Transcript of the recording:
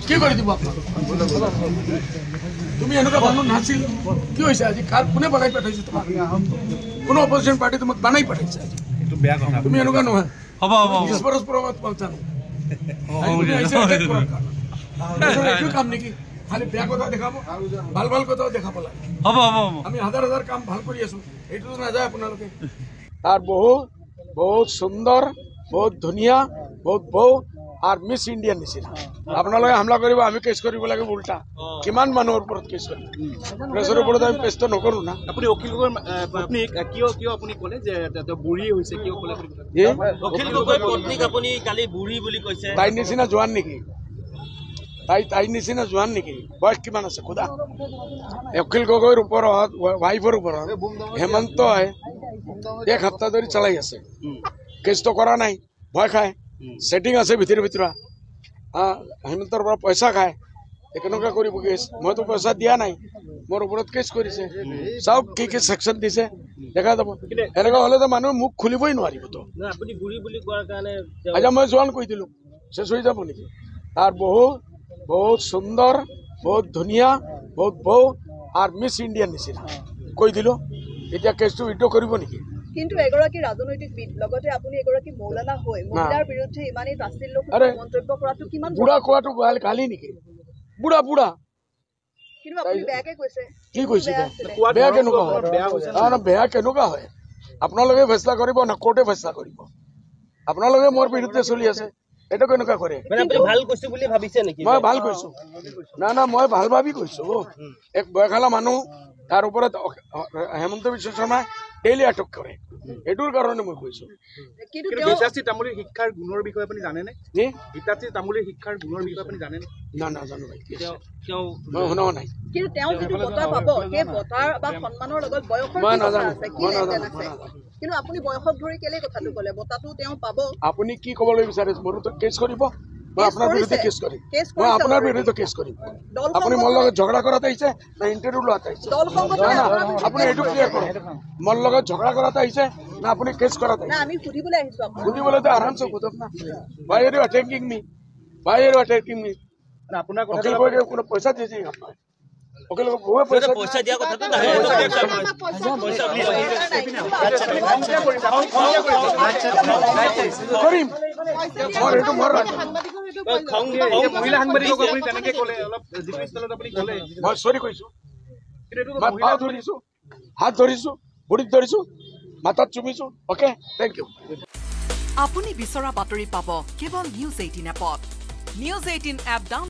কি কৰি দিব তুমি এনেকুৱা মানুহ নাছিল কি হৈছে আজি কাৰ কোনে বনাই পঠাইছে তোমাক কোনো অপজিশ্যন পাৰ্টি তোমাক বনাই পঠাইছে তুমি এনেকুৱা নহয় হ'ব এইটো কাম নেকি খালি বেয়া কথা দেখাব ভাল ভাল কথাও দেখাব লাগে আমি হাজাৰ হাজাৰ কাম ভাল কৰি আছো এইটো নাযায় আপোনালোকে তাৰ বহুত সুন্দৰ বহুত ধুনীয়া বহুত বৌ আৰ মিস ইন্ডিয়ান নিচিনা আপনাদেৰ হামলা কৰব আমি কেস কৰব লাগে উল্টা কিমান মানুহৰ ওপৰত কেস কৰিম প্ৰেছৰ ওপৰত আমি কেসটো নকৰো না আপুনি অখিল গগৈৰ পত্নীক কিয় আপুনি ক'লে যে বুঢ়ী হৈছে কিয় ক'লে অখিল গগৈৰ পত্নীক আপুনি কালি বুঢ়ী বুলি কৈছে তাই নিচিনা জোৱান নেকি তাই নিচিনা জোৱান নেকি বয়স কিমান আছে খুদা অখিল গগৈৰ ওপৰত ওয়াইফৰ ওপৰত হেমন্তই এক সপ্তাহ ধৰি চলাই আছে কেসটো কৰা নাই ভয় খায় सेटिंग আছে ভিতৰে হেমন্তৰ পৰা পইচা খায় কেনেকুৱা কৰিব কেছ মইতো পইচা দিয়া নাই মোৰ ওপৰত কেছ কৰিছে সব কি সেকশন দিছে দেখা যাব এনেকুৱা হলে তো মানুহ মুখ খুলিবই নোৱাৰিব তো আপুনি বুঢ়ী বুলি কোৱাৰ কাৰণে আচ্ছা মই জোৱান কৈ দিলো শেষ হৈ যাব নেকি তাৰ বহুত সুন্দৰ বহুত ধুনীয়া বহুত বৌ আৰ মিস ইন্ডিয়ান নিচিনা কৈ দিলো এতিয়া কেছটো উইথড্ৰ কৰিব নেকি কিন্তু এগৰাকী ৰাজনৈতিকবিদ লগতে আপুনি এগৰাকী মৌলানা হৈ মহিলাৰ বিৰুদ্ধে ইমানেই তাচ্ছিল্য মন্তব্য কৰাটো কিমান বুঢ়া কোৱাটো গালি নেকি বুঢ়া কিন্তু আপুনি বেয়াকে কৈছে কি কৈছে বেয়া কেনেকুৱা হয় বেয়া কেনেকুৱা হয় আপোনালোকে ফেচলা কৰিব না কোৰ্টে ফেচলা কৰিব আপোনালোকে মোৰ বিৰুদ্ধে চলি আছে এটা কেনেকুৱা কৰে ভাল কৈছো বুলি ভাবিছে নেকি মই ভাল কৈছো না মই ভাল ভাবি কৈছো এক বয়খালা মানুহ তাৰ ওপৰত হেমন্ত বিশ্ব শৰ্মা ডেইলি আটক কৰে এটোৰ কাৰণে মই কৈছো কিন্তু গীতাশ্ৰী তামুলীৰ শিক্ষাৰ গুণৰ বিষয়ে আপুনি জানেনে গীতাশ্ৰী তামুলীৰ শিক্ষাৰ গুণৰ বিষয়ে আপুনি জানেনে না জানো ভাই মই শুনা নাই কিন্তু তেওঁ যিটো বঁটা পাব সেই বঁটাৰ বা সন্মানৰ লগত বয়সৰ মই কি কথা নাজানো আছে কি লেনদেন আছে কিন্তু আপুনি বয়সক ধৰি কেলে কথাটো ক'লে বঁটাটো তেওঁ পাব আপুনি কি ক'বলৈ বিচাৰিছে মোৰতো কেছ কৰিব মই আপোনাৰ বিৰুদ্ধে কেছ কৰিম মই আপোনাৰ বিৰুদ্ধে কেছ কৰিম আপুনি মোৰ লগত ঝগড়া কৰাত আহিছে না ইণ্টাৰভিউ লোৱাত আহিছে আপুনি এইটো ক্লিয়াৰ কৰক মোৰ লগত ঝগড়া কৰাত আহিছে না আপুনি কেছ কৰাত আহিছে আমি সুধিবলৈ আহিছো আপোনাক সুধিবলৈ তো আৰামছে সোধক না why are you attacking me আপোনাৰ অখিল গগৈয়ে কোনো পইচা দিছে আপোনাক অখিল গগৈয়ে পইচা দিয়া কথাটো কৰিম মোৰ এইটো মোৰ মহিলা সাংবাদিকক আপুনি তেনেকে ক'লে অলপ জিপি স্থলত আপুনি ক'লে মই চৰি কৈছো মই পাও ধৰিছো হাত ধৰিছো ভৰিত ধৰিছো মাথাত চুমিছো ওকে থেংক ইউ আপুনি বিচৰা বাতৰি পাব কেৱল নিউজ 18 এপত নিউজ 18 এপ ডাউন